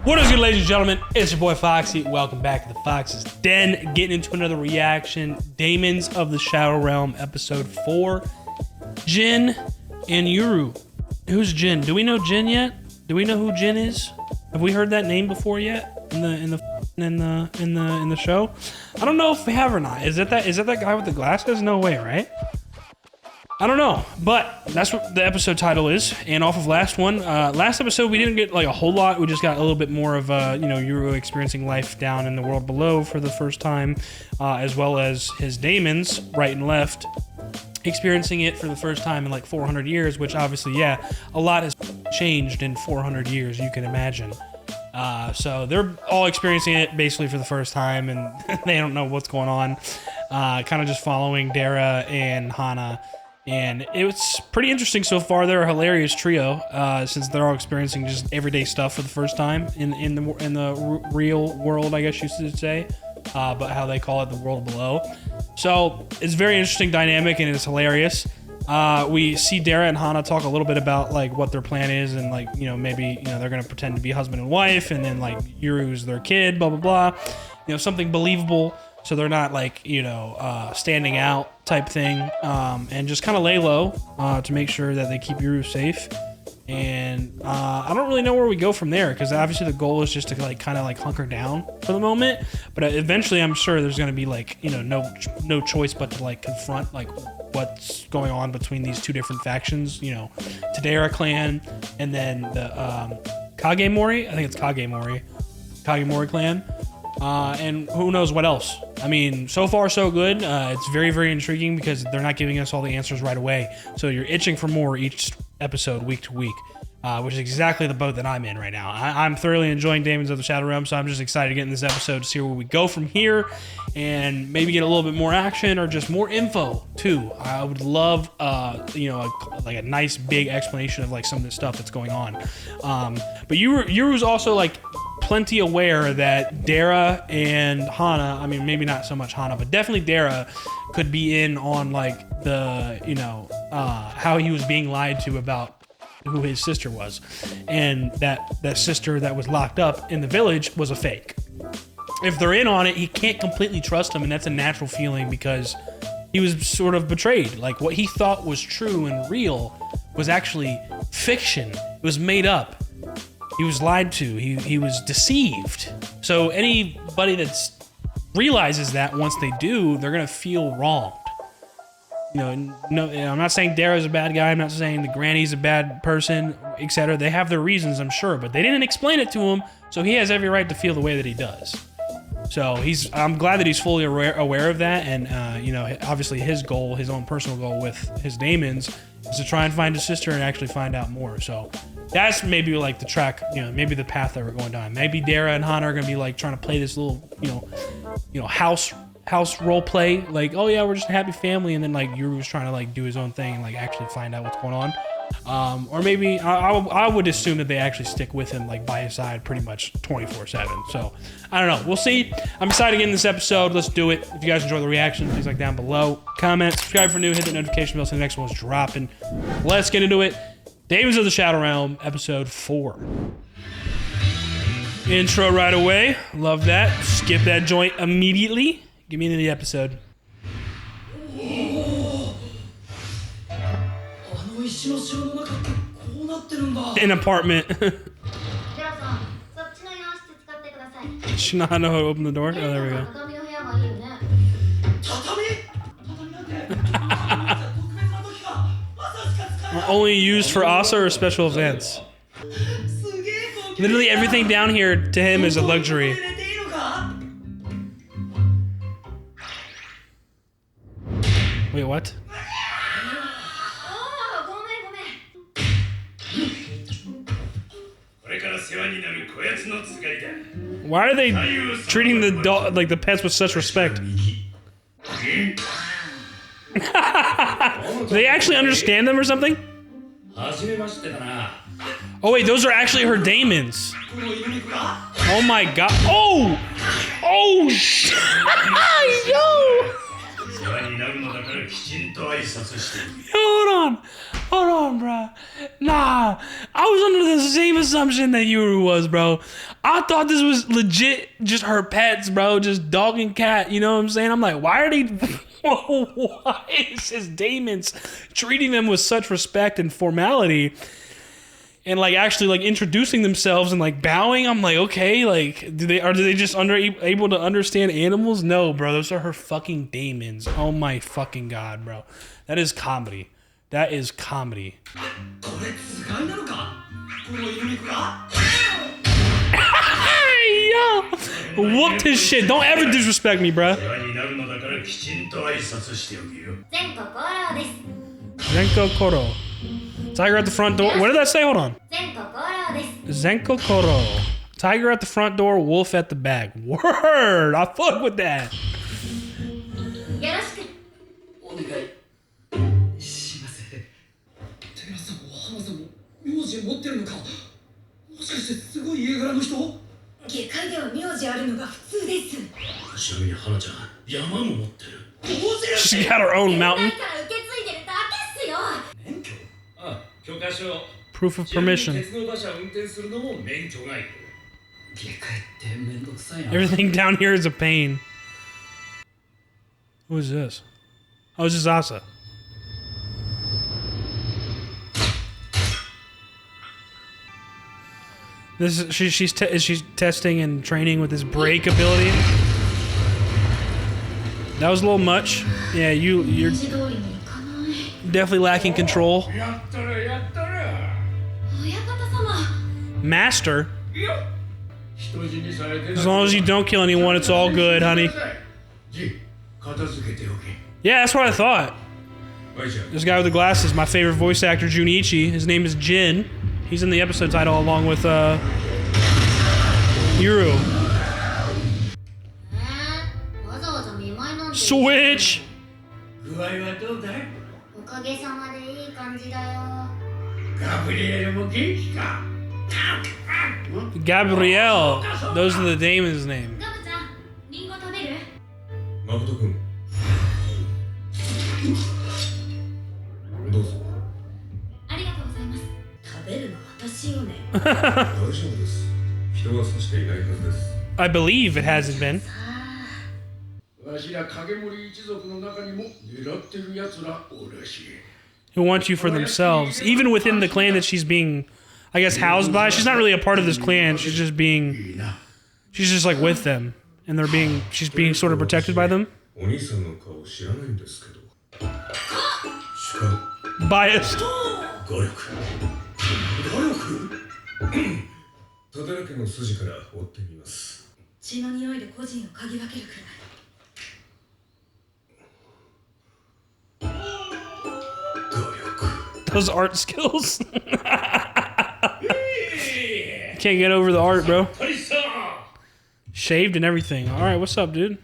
What is good, ladies and gentlemen? It's your boy Foxy. Welcome back to the Fox's Den. Getting into another reaction. Daemons of the Shadow Realm, episode 4. Jin and Yuru. Who's Jin? Do we know Jin yet? Do we know who Jin is? Have we heard that name before yet in the show? I don't know if we have or not. Is that guy with the glasses? No way, right? I don't know, but that's what the episode title is. And off of last episode we didn't get like a whole lot. We just got a little bit more of Yuru experiencing life down in the world below for the first time, as well as his daemons right and left experiencing it for the first time in like 400 years. Which obviously, yeah, a lot has changed in 400 years. You can imagine. So they're all experiencing it basically for the first time, and they don't know what's going on. Kind of just following Dara and Hana. And it's pretty interesting so far. They're a hilarious trio, since they're all experiencing just everyday stuff for the first time in the real world, I guess you should say, but how they call it the world below. So it's a very interesting dynamic, and it's hilarious. We see Dara and Hana talk a little bit about like what their plan is, and like maybe they're gonna pretend to be husband and wife, and then like Yuru's their kid, blah blah blah. Something believable. So they're not like, standing out type thing, and just kind of lay low to make sure that they keep Yuru safe. And I don't really know where we go from there, because obviously the goal is just to like kind of like hunker down for the moment. But eventually I'm sure there's going to be like, no choice but to like confront like what's going on between these two different factions, Tadera clan and then the Kagemori. I think it's Kagemori clan. And who knows what else. I mean, so far so good. It's very, very intriguing because they're not giving us all the answers right away. So you're itching for more each episode, week to week, which is exactly the boat that I'm in right now. I'm thoroughly enjoying Daemons of the Shadow Realm, so I'm just excited to get in this episode to see where we go from here and maybe get a little bit more action or just more info too. I would love, like a nice big explanation of like some of the stuff that's going on. But Yuru's also like plenty aware that Dara and Hana, I mean, maybe not so much Hana, but definitely Dara could be in on like the, how he was being lied to about who his sister was. And that sister that was locked up in the village was a fake. If they're in on it, he can't completely trust him, and that's a natural feeling because he was sort of betrayed. Like what he thought was true and real was actually fiction. It was made up. He was lied to. He was deceived. So anybody that realizes that, once they do, they're gonna feel wronged. No, I'm not saying Dara's a bad guy. I'm not saying the granny's a bad person, etc. They have their reasons, I'm sure, but they didn't explain it to him, so he has every right to feel the way that he does. So I'm glad that he's fully aware of that, and obviously his goal, his own personal goal with his daemons, is to try and find his sister and actually find out more. So that's maybe like the track, maybe the path that we're going down. Maybe Dara and Hana are gonna be like trying to play this little, house role play, like, oh yeah, we're just a happy family, and then like Yuru's trying to like do his own thing and like actually find out what's going on. Or maybe I would assume that they actually stick with him, like by his side pretty much 24/7. So I don't know, we'll see. I'm excited to get in this episode. Let's do it. If you guys enjoy the reaction, please like down below, comment, subscribe for new, hit the notification bell so the next one's dropping. Let's get into it. Daemons of the Shadow Realm, episode 4. Intro right away. Love that. Skip that joint immediately. Get me into the episode. An apartment. She know how to open the door? Oh, there we go. Only used for Asa or special events. Literally everything down here to him is a luxury. Wait, what? Why are they treating the dog, like the pets, with such respect? Do they actually understand them or something? Oh wait, those are actually her daemons. Oh my god. Oh! Oh! Yo! Hold on, bro. Nah, I was under the same assumption that Yuru was, bro. I thought this was legit just her pets, bro. Just dog and cat, you know what I'm saying? I'm like, why are they... Why is his Daemons treating them with such respect and formality? And like actually like introducing themselves and like bowing. I'm like, okay, like do they just able to understand animals? No, bro, those are her fucking Daemons. Oh my fucking god, bro. That is comedy. That is comedy. Yo, whooped his shit. Don't ever disrespect me, bro. Zenko Koro. Tiger at the front door. What did that say? Hold on. Zenko Koro. Tiger at the front door, wolf at the back. Word! I fuck with that. She got her own mountain. Proof of permission. Everything down here is a pain. Who is this? Oh, this is Asa. This is she's testing and training with his break ability. That was a little much. Yeah, you're definitely lacking control. Master? As long as you don't kill anyone, it's all good, honey. Yeah, that's what I thought. This guy with the glasses, my favorite voice actor, Junichi. His name is Jin. He's in the episode title along with Yuru. Switch! Gabrielle. Those are the Daemons' name. I believe it hasn't been. Who want you for themselves, even within the clan that she's being, I guess, housed by. She's not really a part of this clan. She's just like with them, and she's being sort of protected by them. Biased. Those art skills. Can't get over the art, bro. Shaved and everything. All right, what's up, dude?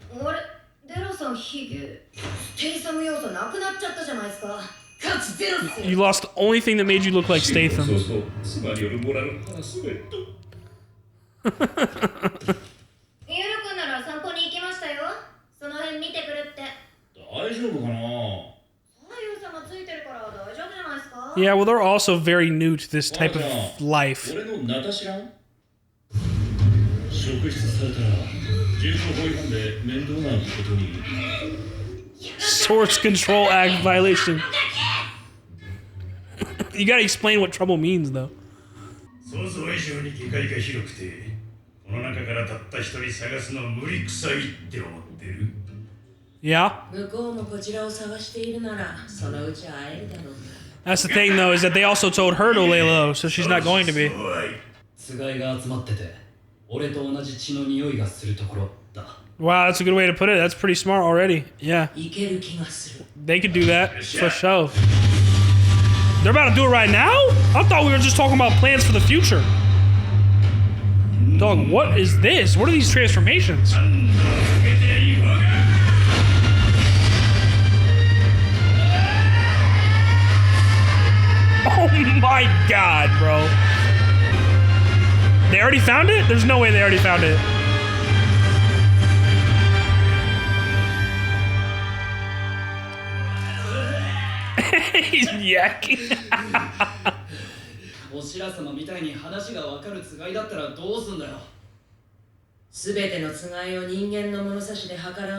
You lost the only thing that made you look like Statham. Yeah, well, they're also very new to this type of life. Source Control Act violation. You gotta explain what trouble means, though. Yeah? That's the thing, though, is that they also told her to lay low, so she's not going to be. Wow, that's a good way to put it. That's pretty smart already. Yeah. They could do that, for sure. They're about to do it right now? I thought we were just talking about plans for the future. Dog, what is this? What are these transformations? Oh my god, bro. They already found it? There's no way they already found it. He's yakking. お白様みたいに話がわかるつがいだったらどうすんだよ。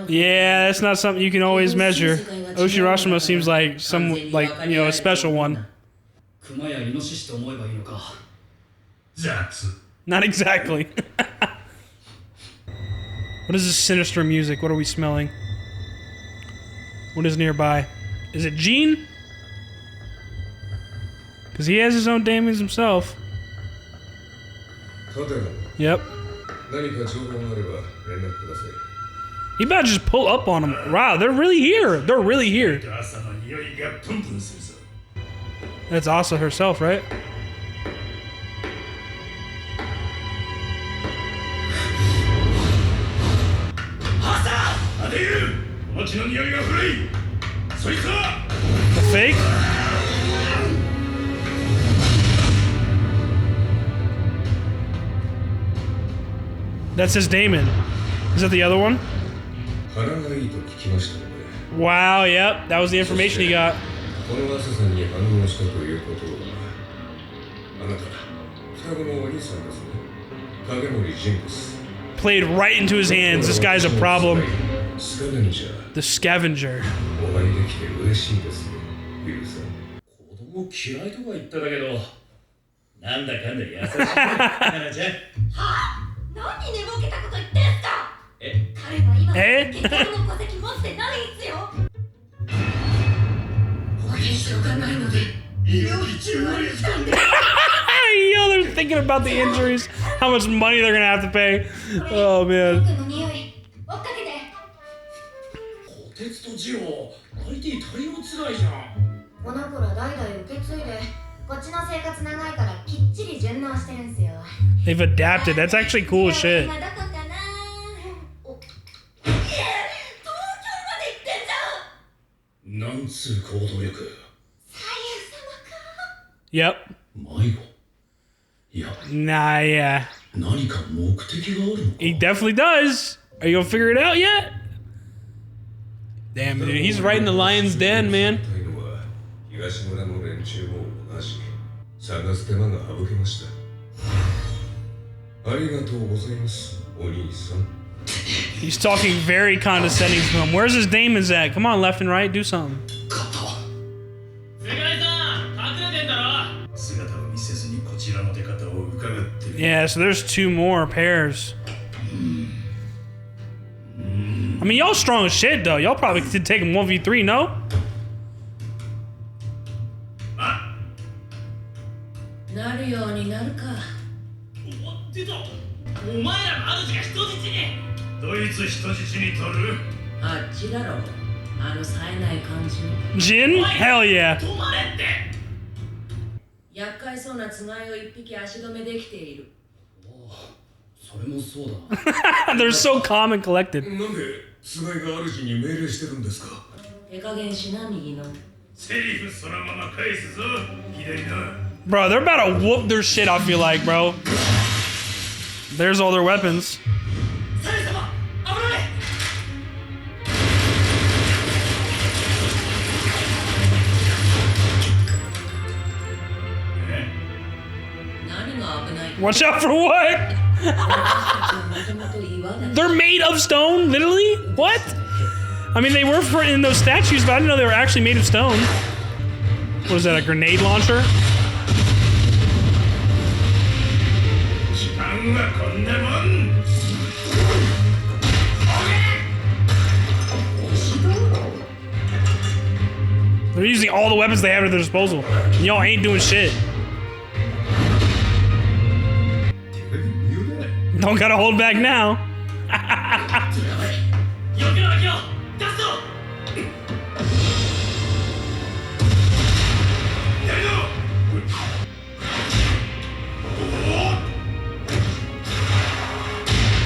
Yeah, that's not something you can always measure. Oshirashima seems like some, like, you know, a special one. Not exactly. What is this sinister music? What are we smelling? What is nearby? Is it Gene? Because he has his own demons himself. Yep. He about to just pull up on him. Wow, they're really here. They're really here. That's Asa herself, right? The fake? That's his Daemon. Is that the other one? Wow, yep. That was the information he got. Played right into his hands. This guy's a problem. The scavenger. Eh? Yo, they're thinking about the injuries, how much money they're gonna have to pay. Oh man. They've adapted. That's actually cool as shit. Yep. Nah, yeah. He definitely does. Are you gonna figure it out yet? Damn, dude, he's right in the lion's den, man. He's talking very condescending to him. Where's his Daemons at? Come on, left and right, do something. Yeah, so there's two more pairs. I mean, y'all strong as shit, though. Y'all probably could take him 1v3, no? Jin? Hell yeah. They're so calm and collected. Bro, they're about to whoop their shit, I feel like, bro. There's all their weapons. Watch out for what? They're made of stone, literally? What? I mean, they were in those statues, but I didn't know they were actually made of stone. What is that, a grenade launcher? They're using all the weapons they have at their disposal. Y'all ain't doing shit. Don't gotta hold back now.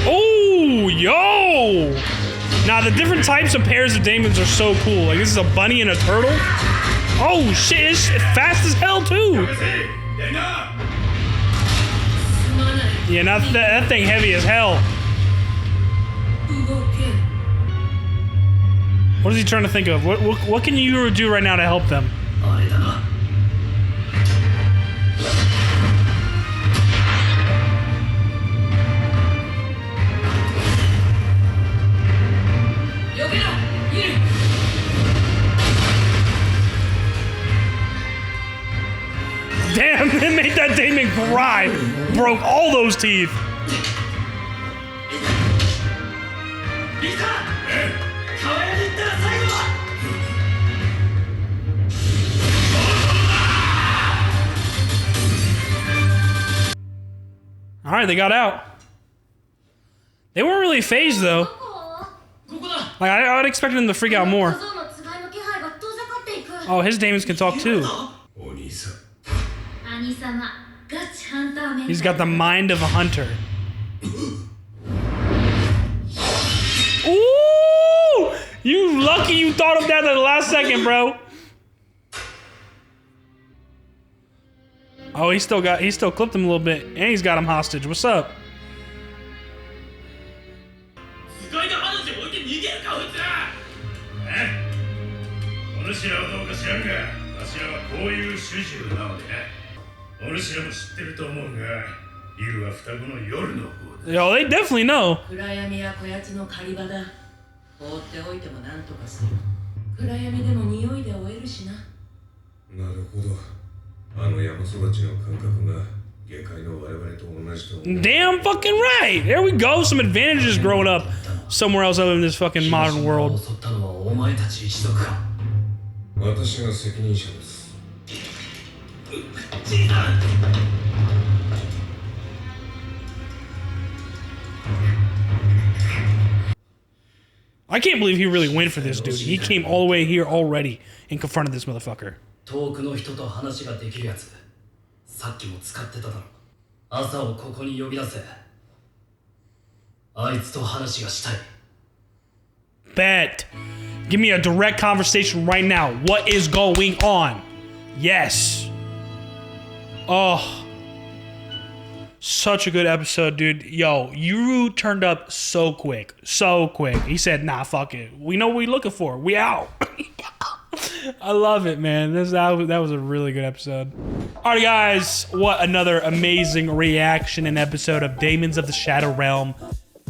Oh, yo! Now the different types of pairs of Daemons are so cool. Like this is a bunny and a turtle. Oh shit, it's fast as hell too. Yeah, that thing heavy as hell. What is he trying to think of? What can Yuru do right now to help them? あれだな。避けろ、ユル。Damn, they made that Daemon cry. Broke all those teeth. いいか、川屋に行ったら最後は。All right, they got out. They weren't really phased though. ここだ。 Like I would expect them to freak out more. 小僧のつがいの気配が遠ざかっていく。 Oh, his Daemons can talk too. お兄さん。兄様、ガチハンターメン。 He's got the mind of a hunter. Ooh! You lucky you thought of that at the last second, bro. Oh, he still clipped him a little bit, and he's got him hostage. What's up? 使いの話置いて逃げるか、こいつら。お主らはどうか知らんが、わしらはこういう主従なのでな。お主らも知ってると思うが、ユルは双子の夜の方だ。 Yo, they definitely know. 暗闇やこやつの狩り場だ。放っておいても何とかする。暗闇でも匂いで追えるしな。なるほど。あの山育ちの感覚が下界の我々と同じと思う。 Damn fucking right. There we go. Some advantages growing up somewhere else other than this fucking modern world. 襲ったのはお前たち一族か。私が責任者です。じいさん。 I can't believe he really went for this dude. He came all the way here already and confronted this motherfucker. 遠くの人と話ができるやつ。さっきも使ってただろ。朝をここに呼び出せ。あいつと話がしたい。 Bet. Give me a direct conversation right now. What is going on? Yes. Oh. Such a good episode, dude. Yo, Yuru turned up so quick. So quick. He said, nah, fuck it. We know what we're looking for. We out. I love it, man. That was a really good episode. All right, guys. What another amazing reaction and episode of Daemons of the Shadow Realm.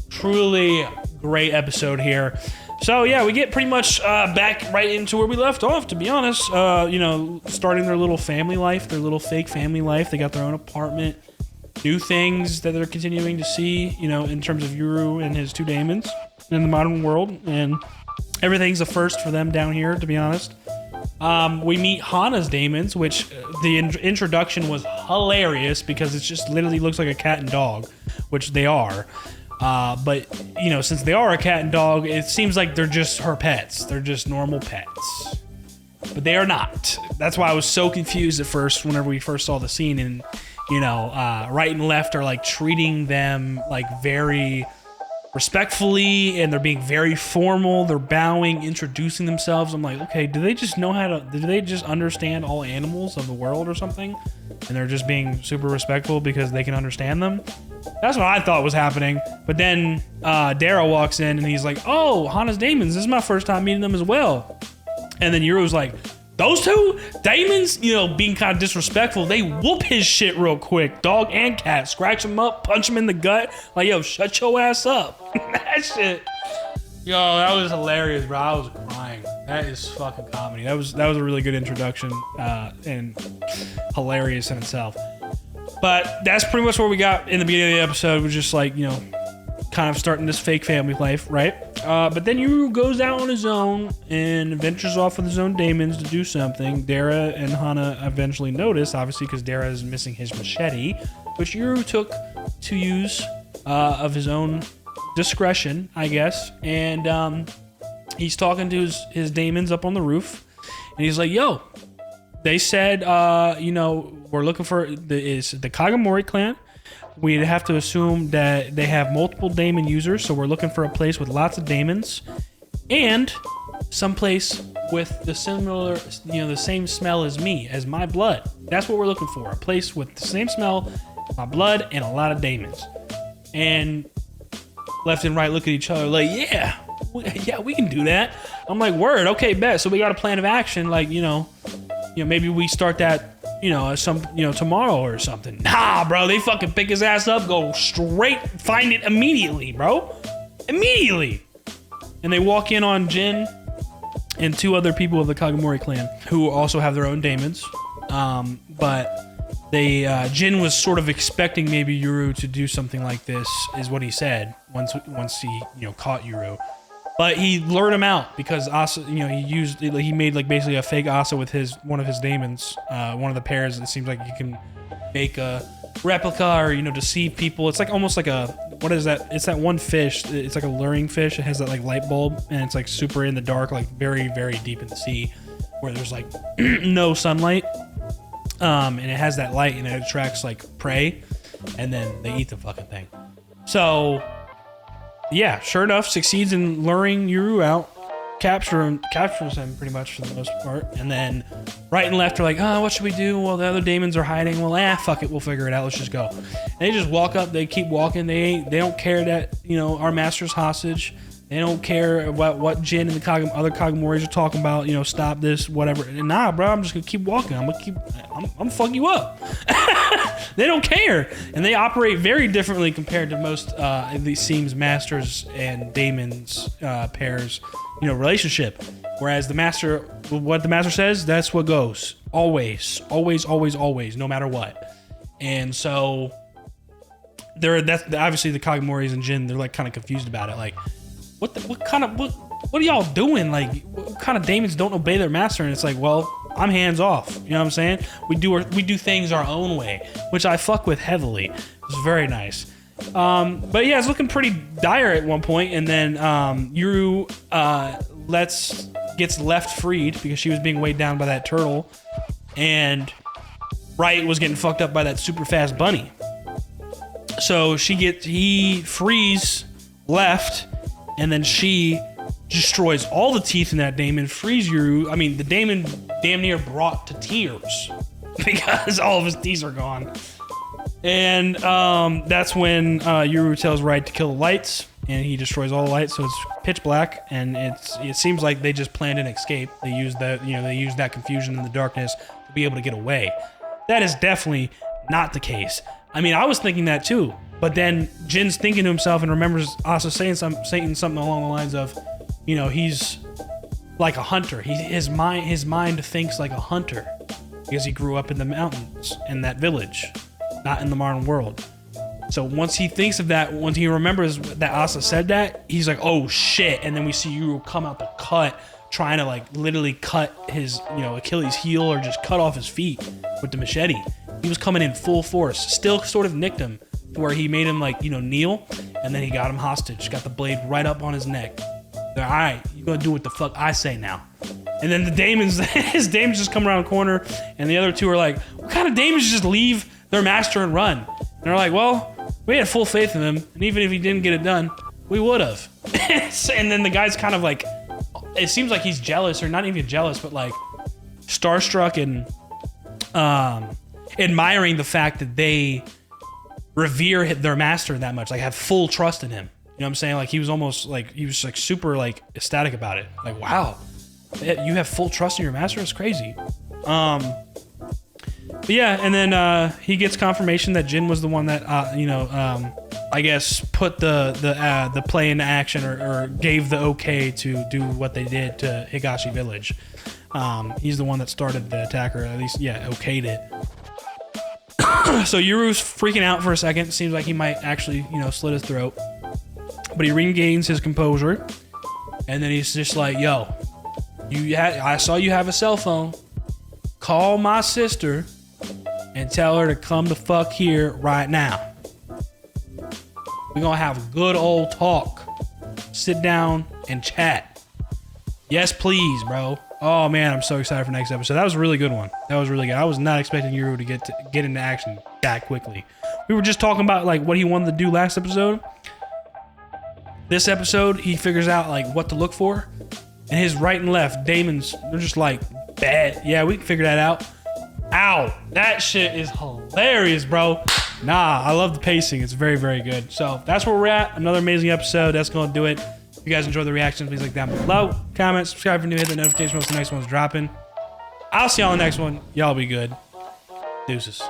Truly great episode here. So yeah, we get pretty much back right into where we left off, to be honest. You know, starting their little family life, their little fake family life. They got their own apartment. New things that they're continuing to see, you know, in terms of Yuru and his two Daemons in the modern world. And everything's a first for them down here, to be honest. We meet Hana's Daemons, which the introduction was hilarious because it just literally looks like a cat and dog, which they are. But, you know, since they are a cat and dog, it seems like they're just her pets. They're just normal pets. But they are not. That's why I was so confused at first whenever we first saw the scene. And, you know, right and left are like treating them like very respectfully, and they're being very formal. They're bowing, introducing themselves. I'm like, okay, do they just know how to, do they just understand all animals of the world or something? And they're just being super respectful because they can understand them? That's what I thought was happening. But then Dara walks in and he's like, oh, Hana's Daemons, this is my first time meeting them as well. And then Yuru's like, those two Daemons, you know, being kind of disrespectful, they whoop his shit real quick. Dog and cat, scratch him up, punch him in the gut. Like, yo, shut your ass up. That shit. Yo, that was hilarious, bro. I was crying. That is fucking comedy. That was a really good introduction and hilarious in itself. But that's pretty much what we got in the beginning of the episode. Was just like, you know, kind of starting this fake family life, right? But then Yuru goes out on his own and ventures off with his own Daemons to do something. Dara and Hana eventually notice, obviously, because Dara is missing his machete, which Yuru took to use of his own discretion, I guess. And he's talking to his Daemons up on the roof, and he's like, yo, they said, you know, we're looking for the Kagamori clan. We'd have to assume that they have multiple Daemon users, so we're looking for a place with lots of Daemons, and some place with the similar, you know, the same smell as me, as my blood. That's what we're looking for. A place with the same smell, my blood, and a lot of Daemons. And left and right look at each other like, yeah, we can do that. I'm like, word, okay, bet. So we got a plan of action, like, you know, maybe we start that, tomorrow or something. Nah, bro, they fucking pick his ass up, go straight, find it immediately, bro. Immediately. And they walk in on Jin and 2 other people of the Kagemori clan who also have their own daemons. But Jin was sort of expecting maybe Yuru to do something like this, is what he said once he, caught Yuru. But he lured him out because Asa, he made like basically a fake Asa with one of his daemons, one of the pairs. It seems like you can make a replica or deceive people. It's like almost like what is that? It's that one fish. It's like a luring fish. It has that like light bulb and it's like super in the dark, like very very deep in the sea, where there's like no sunlight. And it has that light and it attracts like prey, and then they eat the fucking thing. So. Yeah, sure enough, succeeds in luring Yuru out, captures him pretty much for the most part, and then right and left are like, oh, what should we do? Well, the other Daemons are hiding. Well, fuck it, we'll figure it out. Let's just go. And they just walk up. They keep walking. They don't care that our master's hostage. They don't care about what Jin and the other Kagemoris are talking about. Stop this, whatever. And nah, bro, I'm just gonna keep walking. I'm gonna fuck you up. They don't care, and they operate very differently compared to most. It seems masters and Daemons pairs, relationship. Whereas what the master says, that's what goes. Always, always, always, always, no matter what. And so, that's obviously the Kagemoris and Jin. They're like kind of confused about it, like. What are y'all doing? Like, what kind of Daemons don't obey their master? And it's like, well, I'm hands off. You know what I'm saying? We do things our own way, which I fuck with heavily. It's very nice. But yeah, it's looking pretty dire at one point, and then Yuru gets left freed because she was being weighed down by that turtle, and Wright was getting fucked up by that super fast bunny. So he frees left. And then she destroys all the teeth in that Daemon, frees Yuru. I mean, the Daemon damn near brought to tears because all of his teeth are gone. And that's when Yuru tells Wright to kill the lights, and he destroys all the lights, so it's pitch black. And it seems like they just planned an escape. They used that confusion in the darkness to be able to get away. That is definitely not the case. I mean, I was thinking that too. But then Jin's thinking to himself and remembers Asa saying something along the lines of, he's like a hunter. His mind thinks like a hunter because he grew up in the mountains in that village, not in the modern world. So once he thinks of that, once he remembers that Asa said that, he's like, oh shit. And then we see Yuru come out the cut, trying to like literally cut his, Achilles heel or just cut off his feet with the machete. He was coming in full force, still sort of nicked him. Where he made him like, kneel, and then he got him hostage, got the blade right up on his neck. They're, all right, you're gonna do what the fuck I say now. And then the Daemons, his Daemons just come around the corner, and the other 2 are like, what kind of Daemons just leave their master and run? And they're like, well, we had full faith in him, and even if he didn't get it done, we would have. And then the guy's kind of like, it seems like he's jealous, or not even jealous, but like starstruck and admiring the fact that they revere their master that much, like have full trust in him. You know what I'm saying? Like he was super like ecstatic about it. Like, wow, you have full trust in your master? It's crazy. But yeah, and then he gets confirmation that Jin was the one that I guess put the play into action or gave the okay to do what they did to Higashi Village. He's the one that started the attack, or at least okayed it. So Yuru's freaking out for a second. Seems like he might actually, slit his throat. But he regains his composure. And then he's just like, yo, I saw you have a cell phone. Call my sister and tell her to come the fuck here right now. We're gonna have a good old talk. Sit down and chat. Yes, please, bro. Oh man, I'm so excited for next episode. That was a really good one. That was really good. I was not expecting Yuru to get into action that quickly. We were just talking about like what he wanted to do last episode. This episode, he figures out like what to look for, and his right and left Daemons, they're just like, bad. Yeah, we can figure that out. Ow, that shit is hilarious, bro. Nah, I love the pacing. It's very, very good. So that's where we're at. Another amazing episode. That's gonna do it. If you guys enjoy the reactions, please like down below, comment, subscribe for new, hit the notification once the next one's dropping. I'll see y'all on the next one. Y'all be good. Deuces.